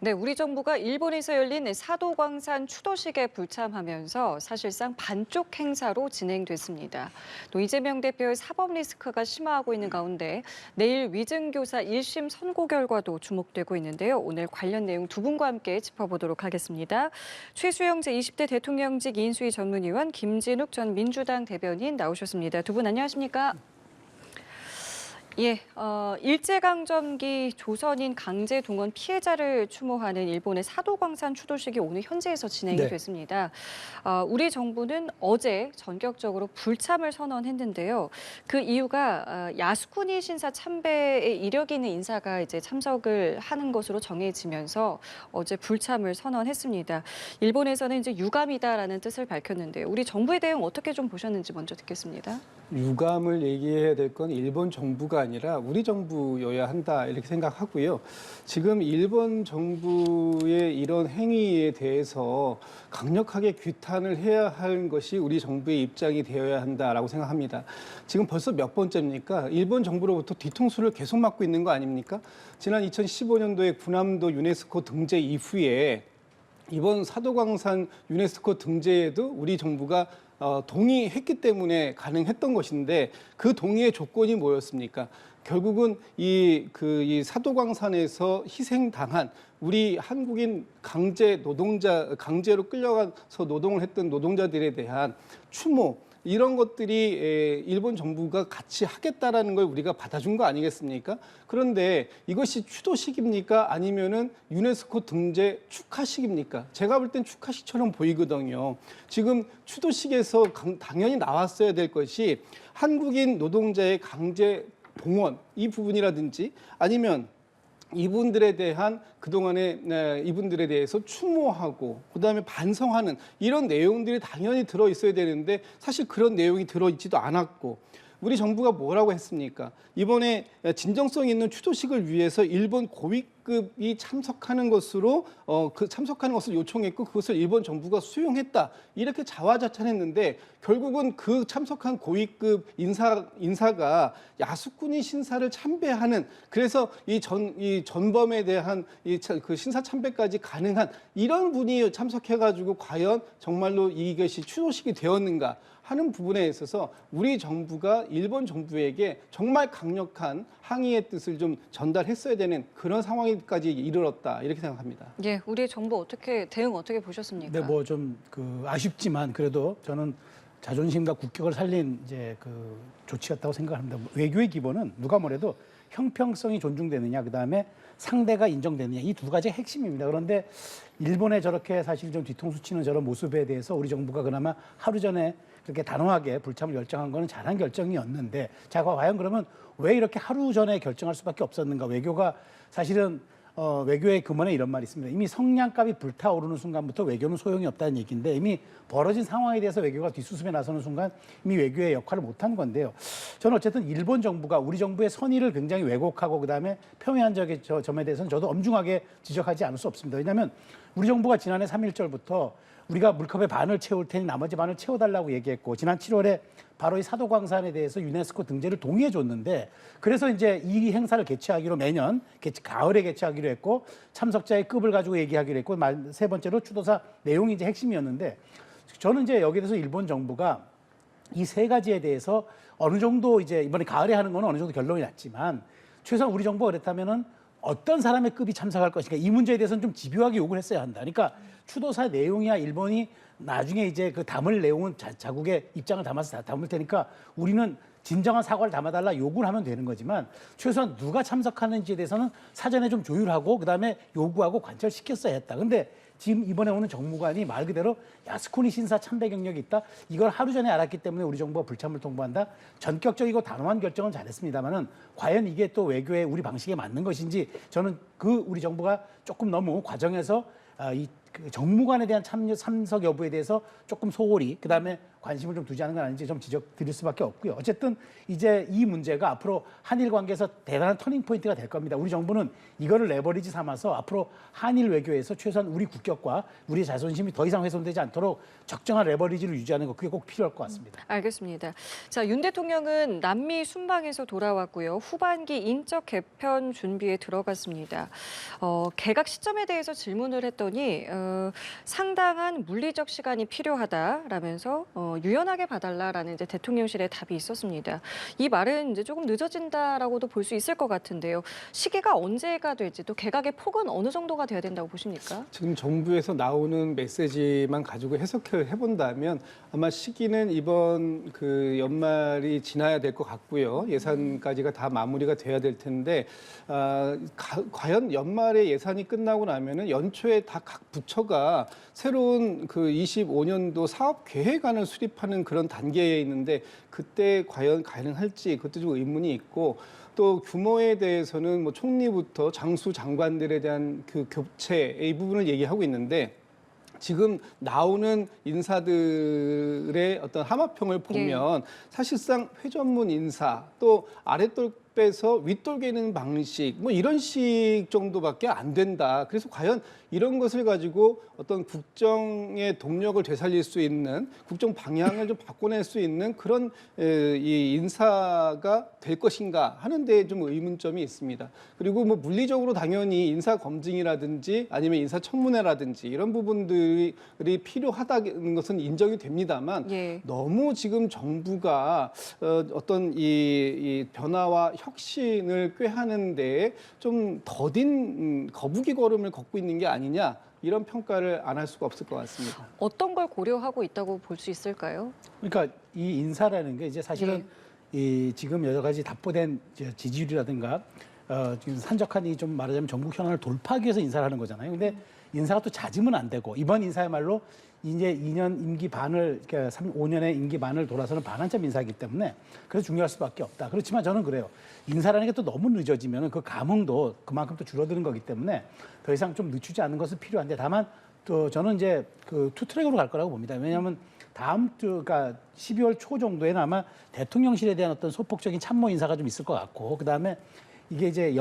네, 우리 정부가 일본에서 열린 사도광산 추도식에 불참하면서 사실상 반쪽 행사로 진행됐습니다. 또 이재명 대표의 사법 리스크가 심화하고 있는 가운데 내일 위증교사 1심 선고 결과도 주목되고 있는데요. 오늘 관련 내용 두 분과 함께 짚어보도록 하겠습니다. 최수영 제20대 대통령직 인수위 전문위원, 김진욱 전 민주당 대변인 나오셨습니다. 두 분 안녕하십니까? 예, 일제강점기 조선인 강제 동원 피해자를 추모하는 일본의 사도광산 추도식이 오늘 현지에서 진행이 네. 됐습니다. 우리 정부는 어제 전격적으로 불참을 선언했는데요. 그 이유가 야스쿠니 신사 참배에 이력 있는 인사가 이제 참석을 하는 것으로 정해지면서 어제 불참을 선언했습니다. 일본에서는 이제 유감이다라는 뜻을 밝혔는데요. 우리 정부의 대응 어떻게 좀 보셨는지 먼저 듣겠습니다. 유감을 얘기해야 될 건 일본 정부가 아니라 우리 정부여야 한다 이렇게 생각하고요. 지금 일본 정부의 이런 행위에 대해서 강력하게 규탄을 해야 하는 것이 우리 정부의 입장이 되어야 한다라고 생각합니다. 지금 벌써 몇 번째입니까? 일본 정부로부터 뒤통수를 계속 맞고 있는 거 아닙니까? 지난 2015년도에 군함도 유네스코 등재 이후에 이번 사도광산 유네스코 등재에도 우리 정부가 동의했기 때문에 가능했던 것인데 그 동의의 조건이 뭐였습니까? 결국은 이 사도광산에서 희생당한 우리 한국인 강제로 끌려가서 노동을 했던 노동자들에 대한 추모, 이런 것들이 일본 정부가 같이 하겠다라는 걸 우리가 받아준 거 아니겠습니까? 그런데 이것이 추도식입니까? 아니면은 유네스코 등재 축하식입니까? 제가 볼 땐 축하식처럼 보이거든요. 지금 추도식에서 당연히 나왔어야 될 것이 한국인 노동자의 강제 동원, 이 부분이라든지 아니면 이분들에 대한 그동안에 이분들에 대해서 추모하고 그다음에 반성하는 이런 내용들이 당연히 들어 있어야 되는데 사실 그런 내용이 들어 있지도 않았고 우리 정부가 뭐라고 했습니까? 이번에 진정성 있는 추도식을 위해서 일본 고위급이 참석하는 것으로 참석하는 것을 요청했고 그것을 일본 정부가 수용했다 이렇게 자화자찬했는데 결국은 그 참석한 고위급 인사가 야스쿠니 신사를 참배하는 그래서 이 전범에 대한 그 신사 참배까지 가능한 이런 분이 참석해가지고 과연 정말로 이것이 추도식이 되었는가? 하는 부분에 있어서 우리 정부가 일본 정부에게 정말 강력한 항의의 뜻을 좀 전달했어야 되는 그런 상황까지 이르렀다 이렇게 생각합니다. 예, 우리 정부 대응 어떻게 보셨습니까? 네, 뭐 좀 아쉽지만 그래도 저는 자존심과 국격을 살린 이제 조치였다고 생각합니다. 외교의 기본은 누가 뭐래도 형평성이 존중되느냐, 그다음에 상대가 인정되느냐 이 두 가지가 핵심입니다. 그런데 일본에 저렇게 사실 좀 뒤통수 치는 저런 모습에 대해서 우리 정부가 그나마 하루 전에 그렇게 단호하게 불참을 결정한 거는 잘한 결정이었는데 자, 과연 그러면 왜 이렇게 하루 전에 결정할 수밖에 없었는가? 외교가 사실은 외교의 근원에 이런 말이 있습니다. 이미 성냥갑이 불타오르는 순간부터 외교는 소용이 없다는 얘기인데 이미 벌어진 상황에 대해서 외교가 뒷수습에 나서는 순간 이미 외교의 역할을 못한 건데요. 저는 어쨌든 일본 정부가 우리 정부의 선의를 굉장히 왜곡하고 그다음에 폄훼한 점에 대해서는 저도 엄중하게 지적하지 않을 수 없습니다. 왜냐하면 우리 정부가 지난해 3.1절부터 우리가 물컵의 반을 채울 테니 나머지 반을 채워달라고 얘기했고 지난 7월에 바로 이 사도광산에 대해서 유네스코 등재를 동의해 줬는데 그래서 이제 이 행사를 개최하기로 매년 가을에 개최하기로 했고 참석자의 급을 가지고 얘기하기로 했고 세 번째로 추도사 내용이 이제 핵심이었는데 저는 이제 여기에 대해서 일본 정부가 이 세 가지에 대해서 어느 정도 이제 이번에 가을에 하는 건 어느 정도 결론이 났지만 최소한 우리 정부가 그랬다면은 어떤 사람의 급이 참석할 것인가 이 문제에 대해서는 좀 집요하게 요구를 했어야 한다. 그러니까 추도사 내용이야 일본이 나중에 이제 그 담을 내용은 자국의 입장을 담아서 담을 테니까 우리는 진정한 사과를 담아달라 요구를 하면 되는 거지만 최소한 누가 참석하는지에 대해서는 사전에 좀 조율하고 그다음에 요구하고 관철시켰어야 했다. 근데 지금 이번에 오는 정무관이 말 그대로 야스쿠니 신사 참배 경력이 있다. 이걸 하루 전에 알았기 때문에 우리 정부가 불참을 통보한다. 전격적이고 단호한 결정은 잘했습니다만은 과연 이게 또 외교의 우리 방식에 맞는 것인지 저는 우리 정부가 조금 너무 과정에서 그 정무관에 대한 참석 여부에 대해서 조금 소홀히 그다음에 관심을 좀 두지 않은 건 아닌지 좀 지적 드릴 수밖에 없고요. 어쨌든 이제 이 문제가 앞으로 한일 관계에서 대단한 터닝 포인트가 될 겁니다. 우리 정부는 이거를 레버리지 삼아서 앞으로 한일 외교에서 최소한 우리 국격과 우리 자존심이 더 이상 훼손되지 않도록 적정한 레버리지를 유지하는 것 그게 꼭 필요할 것 같습니다. 알겠습니다. 자, 윤 대통령은 남미 순방에서 돌아왔고요. 후반기 인적 개편 준비에 들어갔습니다. 개각 시점에 대해서 질문을 했더니 상당한 물리적 시간이 필요하다라면서 유연하게 봐달라라는 이제 대통령실의 답이 있었습니다. 이 말은 이제 조금 늦어진다라고도 볼 수 있을 것 같은데요. 시기가 언제가 될지 또 개각의 폭은 어느 정도가 돼야 된다고 보십니까? 지금 정부에서 나오는 메시지만 가지고 해석을 해본다면 아마 시기는 이번 그 연말이 지나야 될 것 같고요. 예산까지가 다 마무리가 돼야 될 텐데 과연 연말에 예산이 끝나고 나면은 연초에 다 각 부처가 새로운 그 25년도 사업 계획안을 수립하는 그런 단계에 있는데 그때 과연 가능할지 그것도 좀 의문이 있고 또 규모에 대해서는 뭐 총리부터 장수 장관들에 대한 그 교체 이 부분을 얘기하고 있는데 지금 나오는 인사들의 어떤 하마평을 보면 사실상 회전문 인사 또 아랫돌 빼서 윗돌 개는 방식 뭐 이런 식 정도밖에 안 된다. 그래서 과연 이런 것을 가지고 어떤 국정의 동력을 되살릴 수 있는 국정 방향을 좀 바꿔낼 수 있는 그런 이 인사가 될 것인가 하는 데 좀 의문점이 있습니다. 그리고 뭐 물리적으로 당연히 인사 검증이라든지 아니면 인사 청문회라든지 이런 부분들이 필요하다는 것은 인정이 됩니다만 너무 지금 정부가 어떤 이 변화와 혁신을 꾀하는 데에 좀 더딘 거북이 걸음을 걷고 있는 게 아니냐 이런 평가를 안 할 수가 없을 것 같습니다. 어떤 걸 고려하고 있다고 볼 수 있을까요? 그러니까 이 인사라는 게 이제 사실은 이 지금 여러 가지 답보된 지지율이라든가 지금 산적한 이 좀 말하자면 정부 현안을 돌파하기 위해서 인사를 하는 거잖아요. 근데 인사가 또 잦으면 안 되고 이번 인사야말로 이제 2년 임기 반을 그러니까 5년의 임기 반을 돌아서는 반환점 인사이기 때문에 그래서 중요할 수밖에 없다. 그렇지만 저는 그래요. 인사라는 게 또 너무 늦어지면 그 감흥도 그만큼 또 줄어드는 거기 때문에 더 이상 좀 늦추지 않는 것은 필요한데 다만 또 저는 이제 그 투트랙으로 갈 거라고 봅니다. 왜냐하면 다음 주 그러니까 12월 초 정도에는 아마 대통령실에 대한 어떤 소폭적인 참모 인사가 좀 있을 것 같고 그다음에 이게 이제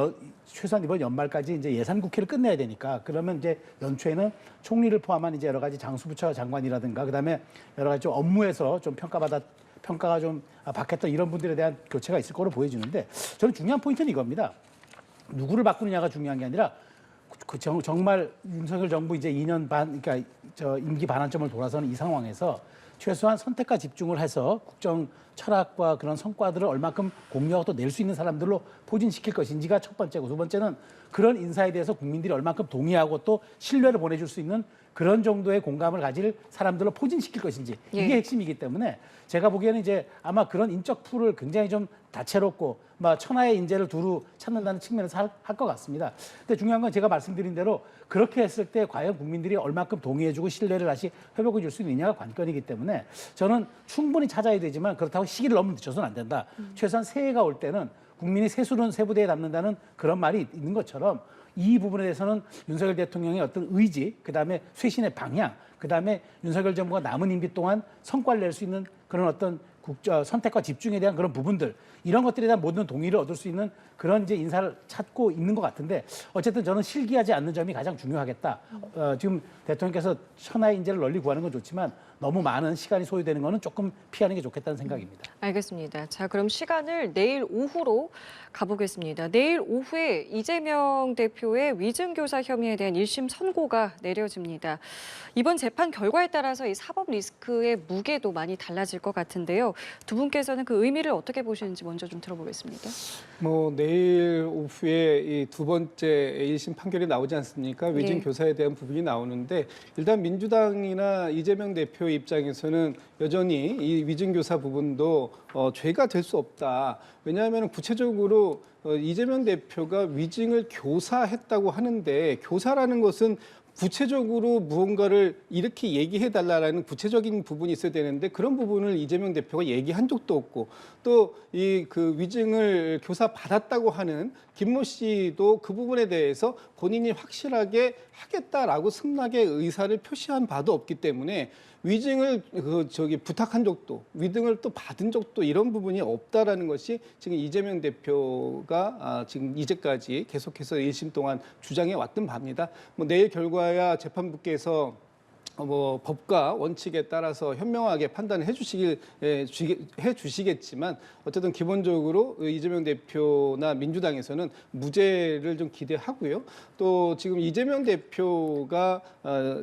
최소한 이번 연말까지 이제 예산 국회를 끝내야 되니까 그러면 이제 연초에는 총리를 포함한 이제 여러 가지 장수부처 장관이라든가 그다음에 여러 가지 좀 업무에서 좀 평가가 좀 받겠다 이런 분들에 대한 교체가 있을 거로 보여지는데 저는 중요한 포인트는 이겁니다. 누구를 바꾸느냐가 중요한 게 아니라 정말 윤석열 정부 이제 2년 반 그러니까 임기 반환점을 돌아서는 이 상황에서 최소한 선택과 집중을 해서 국정 철학과 그런 성과들을 얼마큼 공유하고 또 낼 수 있는 사람들로 포진시킬 것인지가 첫 번째고 두 번째는 그런 인사에 대해서 국민들이 얼마큼 동의하고 또 신뢰를 보내줄 수 있는 그런 정도의 공감을 가질 사람들로 포진시킬 것인지 이게 핵심이기 때문에 제가 보기에는 이제 아마 그런 인적 풀을 굉장히 좀 다채롭고 막 천하의 인재를 두루 찾는다는 측면에서 할 것 같습니다. 근데 중요한 건 제가 말씀드린 대로 그렇게 했을 때 과연 국민들이 얼마큼 동의해주고 신뢰를 다시 회복해 줄 수 있느냐가 관건이기 때문에 저는 충분히 찾아야 되지만 그렇다고 시기를 너무 늦춰서는 안 된다. 최소한 새해가 올 때는 국민이 세술은 세부대에 담는다는 그런 말이 있는 것처럼 이 부분에 대해서는 윤석열 대통령의 어떤 의지, 그다음에 쇄신의 방향, 그다음에 윤석열 정부가 남은 임기 동안 성과를 낼 수 있는 그런 어떤 선택과 집중에 대한 그런 부분들 이런 것들에 대한 모든 동의를 얻을 수 있는 그런 이제 인사를 찾고 있는 것 같은데 어쨌든 저는 실기하지 않는 점이 가장 중요하겠다. 지금 대통령께서 천하의 인재를 널리 구하는 건 좋지만 너무 많은 시간이 소요되는 거는 조금 피하는 게 좋겠다는 생각입니다. 알겠습니다. 자, 그럼 시간을 내일 오후로 가보겠습니다. 내일 오후에 이재명 대표의 위증교사 혐의에 대한 1심 선고가 내려집니다. 이번 재판 결과에 따라서 이 사법 리스크의 무게도 많이 달라질 것 같은데요. 두 분께서는 그 의미를 어떻게 보시는지 먼저 좀 들어보겠습니다. 뭐 내일 오후에 이 두 번째 1심 판결이 나오지 않습니까? 위증 교사에 대한 부분이 나오는데 일단 민주당이나 이재명 대표 입장에서는 여전히 이 위증 교사 부분도 죄가 될 수 없다. 왜냐하면 구체적으로 이재명 대표가 위증을 교사했다고 하는데 교사라는 것은 구체적으로 무언가를 이렇게 얘기해달라는 구체적인 부분이 있어야 되는데 그런 부분을 이재명 대표가 얘기한 적도 없고 또 이 그 위증을 교사 받았다고 하는 김모 씨도 그 부분에 대해서 본인이 확실하게 하겠다라고 승낙의 의사를 표시한 바도 없기 때문에 위증을 부탁한 적도 위증을 또 받은 적도 이런 부분이 없다라는 것이 지금 이재명 대표가 지금 이제까지 계속해서 1심 동안 주장해 왔던 바입니다. 뭐 내일 결과야 재판부께서 법과 원칙에 따라서 현명하게 판단을 해주시겠지만 어쨌든 기본적으로 이재명 대표나 민주당에서는 무죄를 좀 기대하고요. 또 지금 이재명 대표가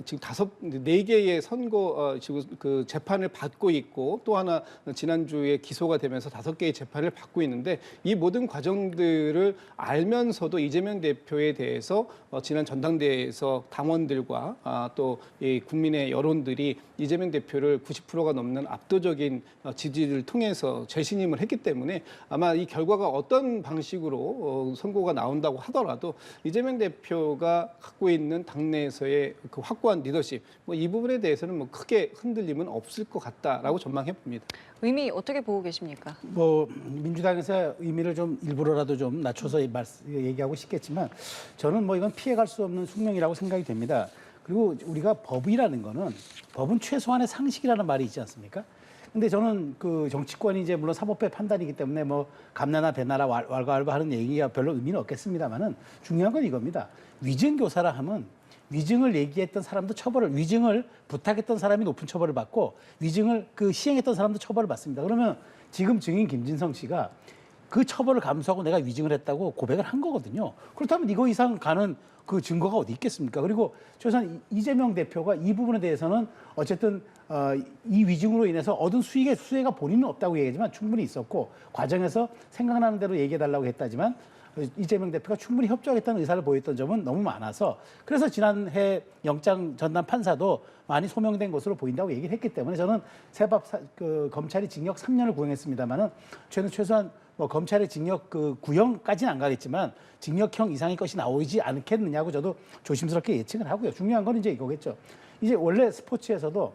지금 4개의 선거 지금 그 재판을 받고 있고 또 하나 지난주에 기소가 되면서 5개의 재판을 받고 있는데 이 모든 과정들을 알면서도 이재명 대표에 대해서 지난 전당대회에서 당원들과 또 이 국민의 여론들이 이재명 대표를 90%가 넘는 압도적인 지지를 통해서 재신임을 했기 때문에 아마 이 결과가 어떤 방식으로 선고가 나온다고 하더라도 이재명 대표가 갖고 있는 당내에서의 그 확고한 리더십 이 부분에 대해서는 뭐 크게 흔들림은 없을 것 같다라고 전망해 봅니다. 의미 어떻게 보고 계십니까? 민주당에서 의미를 좀 일부러라도 좀 낮춰서 얘기하고 싶겠지만 저는 이건 피해갈 수 없는 숙명이라고 생각이 됩니다. 그리고 우리가 법이라는 거는 법은 최소한의 상식이라는 말이 있지 않습니까? 근데 저는 그 정치권이 이제 물론 사법부의 판단이기 때문에 감나나 배나라 왈가왈부 하는 얘기가 별로 의미는 없겠습니다만은 중요한 건 이겁니다. 위증교사라 하면 위증을 얘기했던 사람도 위증을 부탁했던 사람이 높은 처벌을 받고 위증을 시행했던 사람도 처벌을 받습니다. 그러면 지금 증인 김진성 씨가 그 처벌을 감수하고 내가 위증을 했다고 고백을 한 거거든요. 그렇다면 이거 이상 가는 그 증거가 어디 있겠습니까? 그리고 최소한 이재명 대표가 이 부분에 대해서는 어쨌든 이 위증으로 인해서 얻은 수혜가 본인은 없다고 얘기하지만 충분히 있었고 과정에서 생각나는 대로 얘기해달라고 했다지만 이재명 대표가 충분히 협조하겠다는 의사를 보였던 점은 너무 많아서 그래서 지난해 영장 전담 판사도 많이 소명된 것으로 보인다고 얘기를 했기 때문에 저는 검찰이 징역 3년을 구형했습니다만은 최소한 검찰의 징역 구형까지는 안 가겠지만 징역형 이상의 것이 나오지 않겠느냐고 저도 조심스럽게 예측을 하고요. 중요한 건 이제 이거겠죠. 이제 원래 스포츠에서도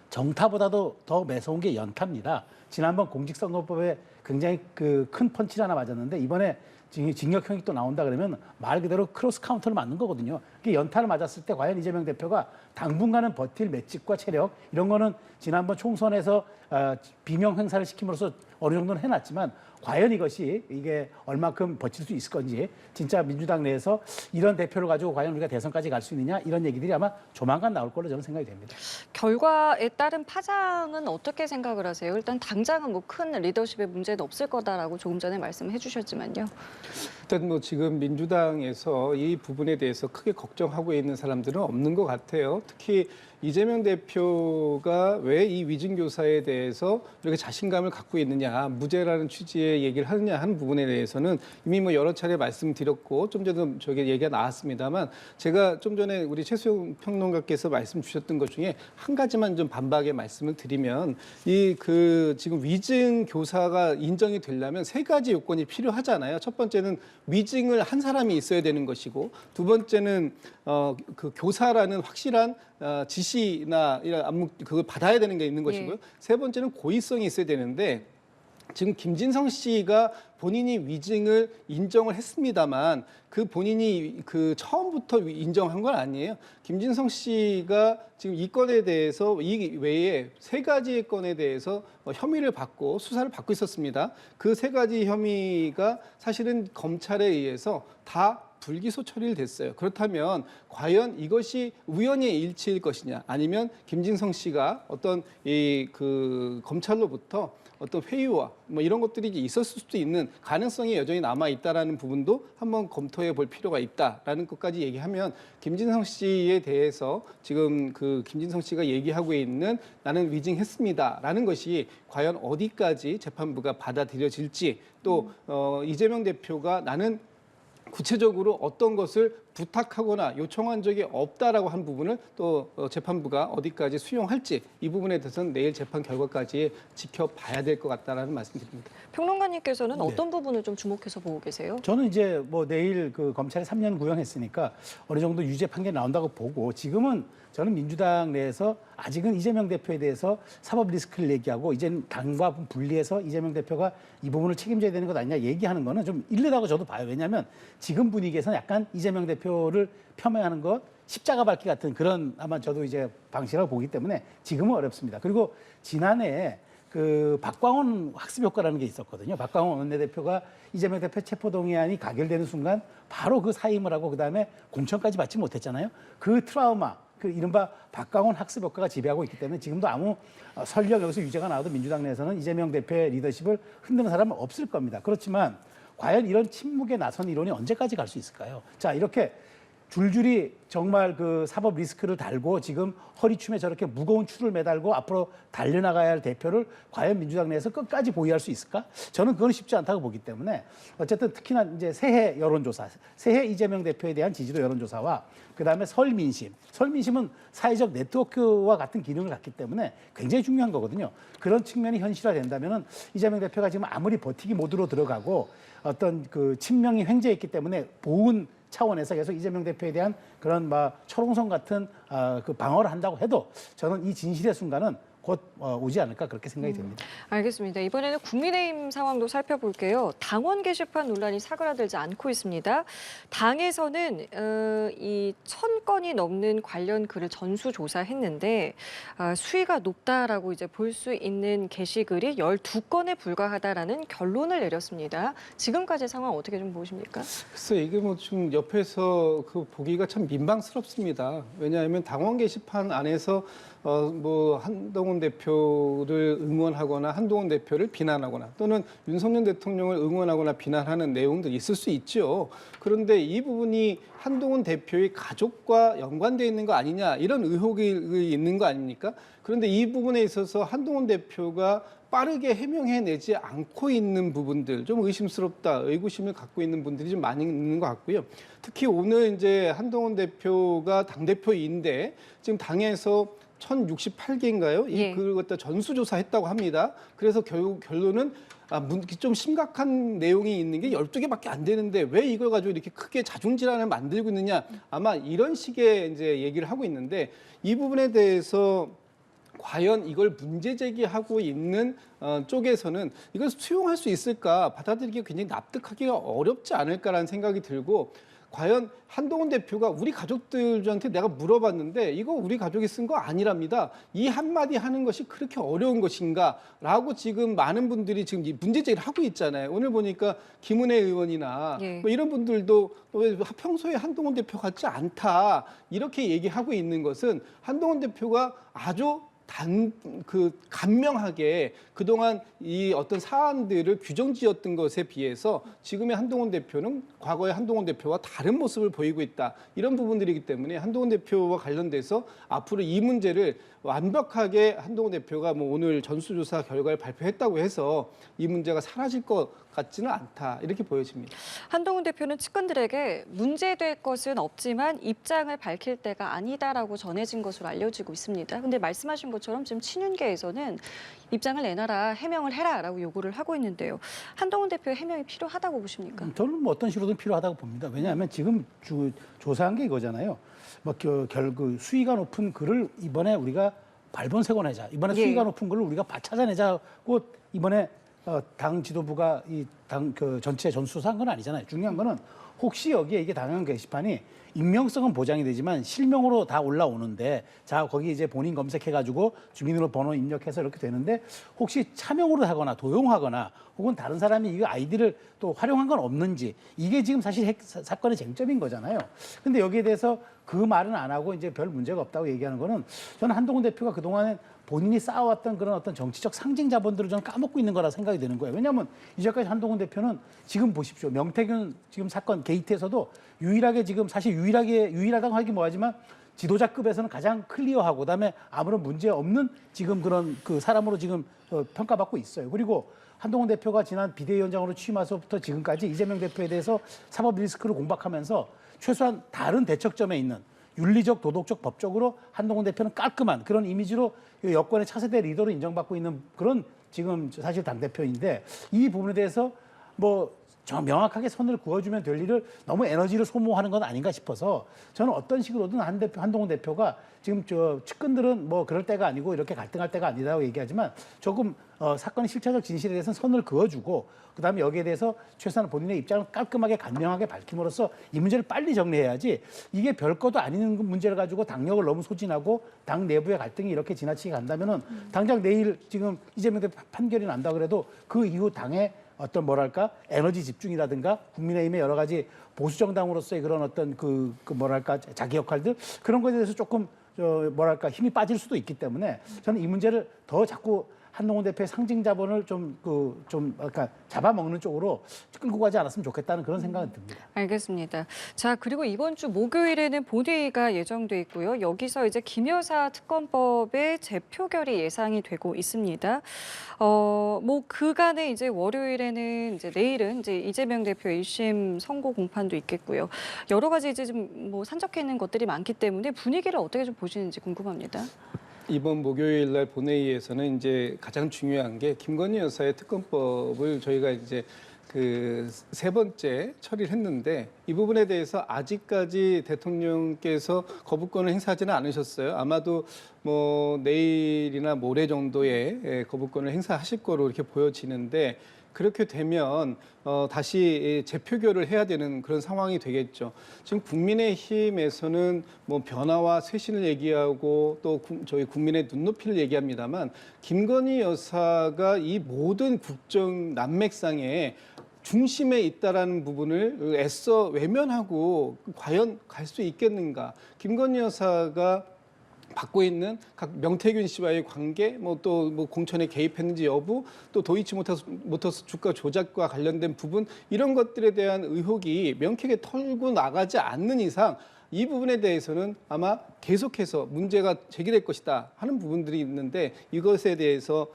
정타보다도 더 매서운 게 연타입니다. 지난번 공직선거법에 굉장히 큰 펀치를 하나 맞았는데 이번에 징역형이 또 나온다 그러면 말 그대로 크로스 카운터를 맞는 거거든요. 연타를 맞았을 때 과연 이재명 대표가 당분간은 버틸 맷집과 체력 이런 거는 지난번 총선에서 비명 행사를 시킴으로써 어느 정도는 해놨지만 과연 이게 얼마큼 버틸 수 있을 건지 진짜 민주당 내에서 이런 대표를 가지고 과연 우리가 대선까지 갈 수 있느냐 이런 얘기들이 아마 조만간 나올 걸로 저는 생각이 됩니다. 결과에 따른 파장은 어떻게 생각을 하세요? 일단 당장은 큰 리더십의 문제는 없을 거다라고 조금 전에 말씀해 주셨지만요. 일단 지금 민주당에서 이 부분에 대해서 크게 걱정하고 있는 사람들은 없는 것 같아요. 특히 이재명 대표가 왜 이 위증교사에 대해서 이렇게 자신감을 갖고 있느냐, 무죄라는 취지의 얘기를 하느냐 하는 부분에 대해서는 이미 여러 차례 말씀드렸고 좀 전에 저게 얘기가 나왔습니다만 제가 좀 전에 우리 최수영 평론가께서 말씀 주셨던 것 중에 한 가지만 좀 반박의 말씀을 드리면 지금 위증 교사가 인정이 되려면 3가지 요건이 필요하잖아요. 첫 번째는 위증을 한 사람이 있어야 되는 것이고 두 번째는 교사라는 확실한 지시나 이런 안목 그걸 받아야 되는 게 있는 것이고요. 세 번째는 고의성이 있어야 되는데 지금 김진성 씨가 본인이 위증을 인정을 했습니다만 본인이 처음부터 인정한 건 아니에요. 김진성 씨가 지금 이 건에 대해서 이 외에 3가지의 건에 대해서 혐의를 받고 수사를 받고 있었습니다. 그 3가지 혐의가 사실은 검찰에 의해서 다 불기소 처리를 됐어요. 그렇다면 과연 이것이 우연의 일치일 것이냐 아니면 김진성 씨가 어떤 검찰로부터 어떤 회유와 이런 것들이 있었을 수도 있는 가능성이 여전히 남아 있다라는 부분도 한번 검토해 볼 필요가 있다라는 것까지 얘기하면 김진성 씨에 대해서 지금 김진성 씨가 얘기하고 있는 나는 위증했습니다라는 것이 과연 어디까지 재판부가 받아들여질지 또 이재명 대표가 나는 구체적으로 어떤 것을 부탁하거나 요청한 적이 없다라고 한 부분을 또 재판부가 어디까지 수용할지 이 부분에 대해서는 내일 재판 결과까지 지켜봐야 될 것 같다라는 말씀드립니다. 평론가님께서는 네. 어떤 부분을 좀 주목해서 보고 계세요? 저는 이제 뭐 내일 그 검찰이 3년 구형했으니까 어느 정도 유죄 판결 나온다고 보고 지금은 저는 민주당 내에서 아직은 이재명 대표에 대해서 사법 리스크를 얘기하고 이제는 당과 분리해서 이재명 대표가 이 부분을 책임져야 되는 것 아니냐 얘기하는 거는 좀 일르다고 저도 봐요. 왜냐하면 지금 분위기에서는 약간 이재명 대표를 폄훼하는 것 십자가 밟기 같은 그런 아마 저도 이제 방식이라고 보기 때문에 지금은 어렵습니다. 그리고 지난해에 그 박광원 학습 효과라는 게 있었거든요. 박광원 원내대표가 이재명 대표 체포동의안이 가결되는 순간 바로 그 사임을 하고 그다음에 공천까지 받지 못했잖아요. 그 트라우마, 그 이른바 박광원 학습 효과가 지배하고 있기 때문에 지금도 아무 설령 여기서 유죄가 나와도 민주당 내에서는 이재명 대표의 리더십을 흔드는 사람은 없을 겁니다. 그렇지만 과연 이런 침묵에 나선 이론이 언제까지 갈 수 있을까요? 자, 이렇게 줄줄이 정말 그 사법 리스크를 달고 지금 허리춤에 저렇게 무거운 추를 매달고 앞으로 달려나가야 할 대표를 과연 민주당 내에서 끝까지 보유할 수 있을까? 저는 그건 쉽지 않다고 보기 때문에 어쨌든 특히나 이제 새해 여론조사, 새해 이재명 대표에 대한 지지도 여론조사와 그다음에 설민심은 사회적 네트워크와 같은 기능을 갖기 때문에 굉장히 중요한 거거든요. 그런 측면이 현실화된다면은 이재명 대표가 지금 아무리 버티기 모드로 들어가고 어떤 그 친명이 횡재했기 때문에 보훈 차원에서 계속 이재명 대표에 대한 그런 철옹성 같은 그 방어를 한다고 해도 저는 이 진실의 순간은 곧 오지 않을까 그렇게 생각이 듭니다. 알겠습니다. 이번에는 국민의힘 상황도 살펴볼게요. 당원 게시판 논란이 사그라들지 않고 있습니다. 당에서는 이 1,000건이 넘는 관련 글을 전수조사했는데 수위가 높다라고 이제 볼 수 있는 게시글이 12건에 불과하다라는 결론을 내렸습니다. 지금까지 상황 어떻게 좀 보십니까? 글쎄 이게 뭐 좀 옆에서 그 보기가 참 민망스럽습니다. 왜냐하면 당원 게시판 안에서 뭐 한동훈 대표를 응원하거나 한동훈 대표를 비난하거나 또는 윤석열 대통령을 응원하거나 비난하는 내용들이 있을 수 있죠. 그런데 이 부분이 한동훈 대표의 가족과 연관되어 있는 거 아니냐 이런 의혹이 있는 거 아닙니까? 그런데 이 부분에 있어서 한동훈 대표가 빠르게 해명해내지 않고 있는 부분들 좀 의심스럽다, 의구심을 갖고 있는 분들이 좀 많이 있는 것 같고요. 특히 오늘 이제 한동훈 대표가 당대표인데 지금 당에서 1,068개인가요? 예. 그걸 갖다 전수조사했다고 합니다. 그래서 결국 결론은 좀 심각한 내용이 있는 게 12개밖에 안 되는데 왜 이걸 가지고 이렇게 크게 자중질환을 만들고 있느냐. 아마 이런 식의 이제 얘기를 하고 있는데 이 부분에 대해서 과연 이걸 문제 제기하고 있는 쪽에서는 이걸 수용할 수 있을까 받아들이기 굉장히 납득하기가 어렵지 않을까라는 생각이 들고 과연 한동훈 대표가 우리 가족들한테 내가 물어봤는데 이거 우리 가족이 쓴 거 아니랍니다. 이 한마디 하는 것이 그렇게 어려운 것인가? 라고 지금 많은 분들이 지금 문제 제기를 하고 있잖아요. 오늘 보니까 김은혜 의원이나 예. 뭐 이런 분들도 왜 평소에 한동훈 대표 같지 않다. 이렇게 얘기하고 있는 것은 한동훈 대표가 아주 간명하게 그동안 이 어떤 사안들을 규정지었던 것에 비해서 지금의 한동훈 대표는 과거의 한동훈 대표와 다른 모습을 보이고 있다. 이런 부분들이기 때문에 한동훈 대표와 관련돼서 앞으로 이 문제를 완벽하게 한동훈 대표가 뭐 오늘 전수조사 결과를 발표했다고 해서 이 문제가 사라질 것 같지는 않다. 이렇게 보여집니다. 한동훈 대표는 측근들에게 문제될 것은 없지만 입장을 밝힐 때가 아니다라고 전해진 것으로 알려지고 있습니다. 근데 말씀하신 것처럼 지금 친윤계에서는 입장을 내놔라, 해명을 해라라고 요구를 하고 있는데요. 한동훈 대표의 해명이 필요하다고 보십니까? 저는 뭐 어떤 식으로든 필요하다고 봅니다. 왜냐하면 지금 조사한 게 이거잖아요. 그 수위가 높은 글을 이번에 우리가 발본색원하자. 이번에 예. 수위가 높은 글을 우리가 찾아내자고 이번에 당 지도부가 이 당 그 전체 전수조사한 건 아니잖아요. 중요한 거는 혹시 여기에 이게 당원 게시판이 익명성은 보장이 되지만 실명으로 다 올라오는데 자 거기 이제 본인 검색해가지고 주민등록번호 입력해서 이렇게 되는데 혹시 차명으로 하거나 도용하거나 혹은 다른 사람이 이 아이디를 또 활용한 건 없는지 이게 지금 사실 사건의 쟁점인 거잖아요. 근데 여기에 대해서 그 말은 안 하고 이제 별 문제가 없다고 얘기하는 거는 저는 한동훈 대표가 그동안에 본인이 쌓아왔던 그런 어떤 정치적 상징 자본들을 저는 까먹고 있는 거라 생각이 드는 거예요. 왜냐하면 이제까지 한동훈 대표는 지금 보십시오. 명태균 지금 사건 게이트에서도 유일하게 지금 사실 유일하다고 하기 뭐하지만 지도자급에서는 가장 클리어하고 그다음에 아무런 문제 없는 지금 그런 그 사람으로 지금 평가받고 있어요. 그리고 한동훈 대표가 지난 비대위원장으로 취임해서부터 지금까지 이재명 대표에 대해서 사법 리스크를 공박하면서 최소한 다른 대척점에 있는 윤리적, 도덕적, 법적으로 한동훈 대표는 깔끔한 그런 이미지로 여권의 차세대 리더로 인정받고 있는 그런 지금 사실 당대표인데 이 부분에 대해서 뭐 명확하게 선을 그어주면 될 일을 너무 에너지를 소모하는 건 아닌가 싶어서 저는 어떤 식으로든 한동훈 대표가 지금 저 측근들은 뭐 그럴 때가 아니고 이렇게 갈등할 때가 아니라고 얘기하지만 조금 사건의 실체적 진실에 대해서는 선을 그어주고 그다음에 여기에 대해서 최소한 본인의 입장을 깔끔하게 간명하게 밝힘으로써 이 문제를 빨리 정리해야지 이게 별것도 아닌 문제를 가지고 당력을 너무 소진하고 당 내부의 갈등이 이렇게 지나치게 간다면은 당장 내일 지금 이재명 대표 판결이 난다 그래도 그 이후 당의 어떤 뭐랄까 에너지 집중이라든가 국민의힘의 여러 가지 보수 정당으로서의 그런 어떤 그 뭐랄까 자기 역할들 그런 거에 대해서 조금 뭐랄까 힘이 빠질 수도 있기 때문에 저는 이 문제를 더 자꾸 한동훈 대표의 상징 자본을 좀 그러니까 잡아먹는 쪽으로 끌고 가지 않았으면 좋겠다는 그런 생각은 듭니다. 알겠습니다. 자, 그리고 이번 주 목요일에는 본회의가 예정돼 있고요. 여기서 이제 김 여사 특검법의 재표결이 예상이 되고 있습니다. 뭐 그간에 이제 월요일에는 이제 내일은 이제 이재명 대표 1심 선고 공판도 있겠고요. 여러 가지 이제 좀 뭐 산적해 있는 것들이 많기 때문에 분위기를 어떻게 좀 보시는지 궁금합니다. 이번 목요일 날 본회의에서는 이제 가장 중요한 게 김건희 여사의 특검법을 저희가 이제 그 세 번째 처리를 했는데 이 부분에 대해서 아직까지 대통령께서 거부권을 행사하지는 않으셨어요. 아마도 뭐 내일이나 모레 정도에 거부권을 행사하실 거로 이렇게 보여지는데 그렇게 되면 다시 재표결을 해야 되는 그런 상황이 되겠죠. 지금 국민의힘에서는 뭐 변화와 쇄신을 얘기하고 또 저희 국민의 눈높이를 얘기합니다만 김건희 여사가 이 모든 국정 난맥상에 중심에 있다라는 부분을 애써 외면하고 과연 갈 수 있겠는가? 김건희 여사가 받고 있는 각 명태균 씨와의 관계, 뭐 또 뭐 공천에 개입했는지 여부, 또 도이치모터스 주가 조작과 관련된 부분 이런 것들에 대한 의혹이 명쾌하게 털고 나가지 않는 이상 이 부분에 대해서는 아마 계속해서 문제가 제기될 것이다 하는 부분들이 있는데 이것에 대해서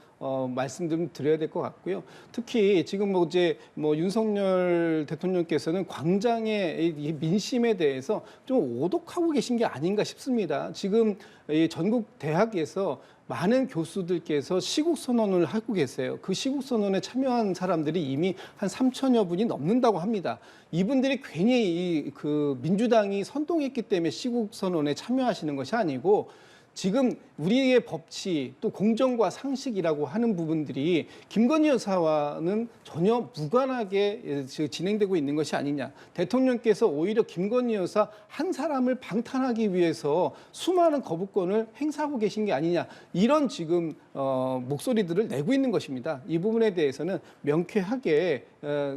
말씀 좀 드려야 될 것 같고요. 특히 지금 뭐 이제 뭐 윤석열 대통령께서는 광장의 이 민심에 대해서 좀 오독하고 계신 게 아닌가 싶습니다. 지금 이 전국 대학에서 많은 교수들께서 시국 선언을 하고 계세요. 그 시국 선언에 참여한 사람들이 이미 한 3천여 분이 넘는다고 합니다. 이분들이 괜히 그 민주당이 선동했기 때문에 시국 선언에 참여하시는 것이 아니고 지금 우리의 법치 또 공정과 상식이라고 하는 부분들이 김건희 여사와는 전혀 무관하게 진행되고 있는 것이 아니냐. 대통령께서 오히려 김건희 여사 한 사람을 방탄하기 위해서 수많은 거부권을 행사하고 계신 게 아니냐. 이런 지금 목소리들을 내고 있는 것입니다. 이 부분에 대해서는 명쾌하게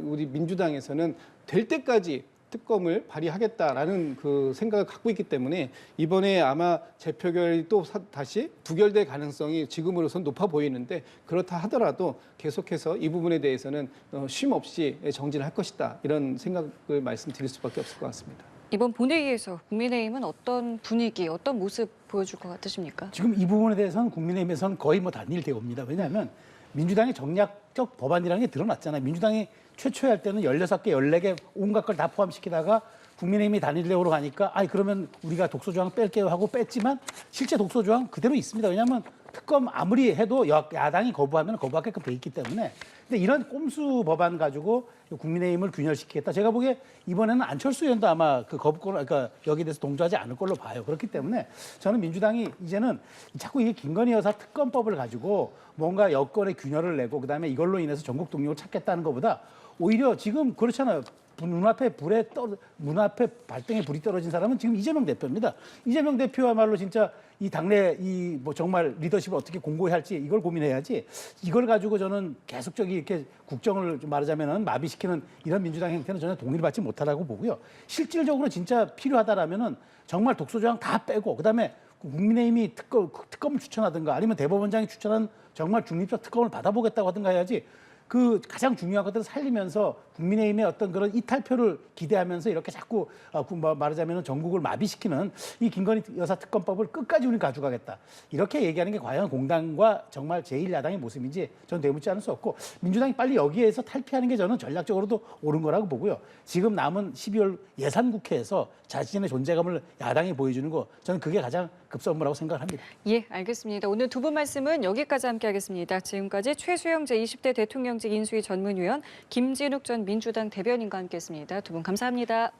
우리 민주당에서는 될 때까지 특검을 발의하겠다라는 그 생각을 갖고 있기 때문에 이번에 아마 재표결이 또 다시 부결될 가능성이 지금으로선 높아 보이는데 그렇다 하더라도 계속해서 이 부분에 대해서는 쉼 없이 정진할 것이다 이런 생각을 말씀드릴 수밖에 없을 것 같습니다. 이번 본회의에서 국민의힘은 어떤 분위기, 어떤 모습 보여줄 것 같으십니까? 지금 이 부분에 대해서는 국민의힘에서는 거의 뭐 단일대우입니다. 왜냐하면 민주당의 정략적 법안이라는 게 드러났잖아요. 민주당이 최초에 할 때는 16개, 14개 온갖 걸 다 포함시키다가 국민의힘이 단일대우로 가니까 그러면 우리가 독소조항 뺄게요 하고 뺐지만 실제 독소조항 그대로 있습니다. 왜냐하면 특검 아무리 해도 야당이 거부하면 거부하게끔 돼 있기 때문에 근데 이런 꼼수 법안 가지고 국민의힘을 균열시키겠다. 제가 보기에 이번에는 안철수 의원도 아마 그 거부권을 그러니까 여기에 대해서 동조하지 않을 걸로 봐요. 그렇기 때문에 저는 민주당이 이제는 자꾸 이게 김건희 여사 특검법을 가지고 뭔가 여권의 균열을 내고 그다음에 이걸로 인해서 전국 동력을 찾겠다는 것보다 오히려 지금 그렇잖아요. 눈앞에 발등에 불이 떨어진 사람은 지금 이재명 대표입니다. 이재명 대표야말로 진짜 이 당내 이 뭐 정말 리더십을 어떻게 공고히 할지 이걸 고민해야지 이걸 가지고 저는 계속적인 이렇게 국정을 좀 말하자면은 마비시키는 이런 민주당 행태는 전혀 동의를 받지 못하다고 보고요. 실질적으로 진짜 필요하다라면은 정말 독소조항 다 빼고 그다음에 국민의힘이 특검을 추천하든가 아니면 대법원장이 추천한 정말 중립적 특검을 받아보겠다고 하든가 해야지 그 가장 중요한 것들을 살리면서 국민의힘의 어떤 그런 이탈표를 기대하면서 이렇게 자꾸 말하자면 전국을 마비시키는 이 김건희 여사 특검법을 끝까지 우리는 가져가겠다. 이렇게 얘기하는 게 과연 공당과 정말 제1야당의 모습인지 저는 되묻지 않을 수 없고 민주당이 빨리 여기에서 탈피하는 게 저는 전략적으로도 옳은 거라고 보고요. 지금 남은 12월 예산국회에서 자신의 존재감을 야당이 보여주는 거 저는 그게 가장 급선무라고 생각합니다. 예, 알겠습니다. 오늘 두 분 말씀은 여기까지 함께하겠습니다. 지금까지 최수영 제20대 대통령직 인수위 전문위원 김진욱 전 민주당 대변인과 함께했습니다. 두 분 감사합니다.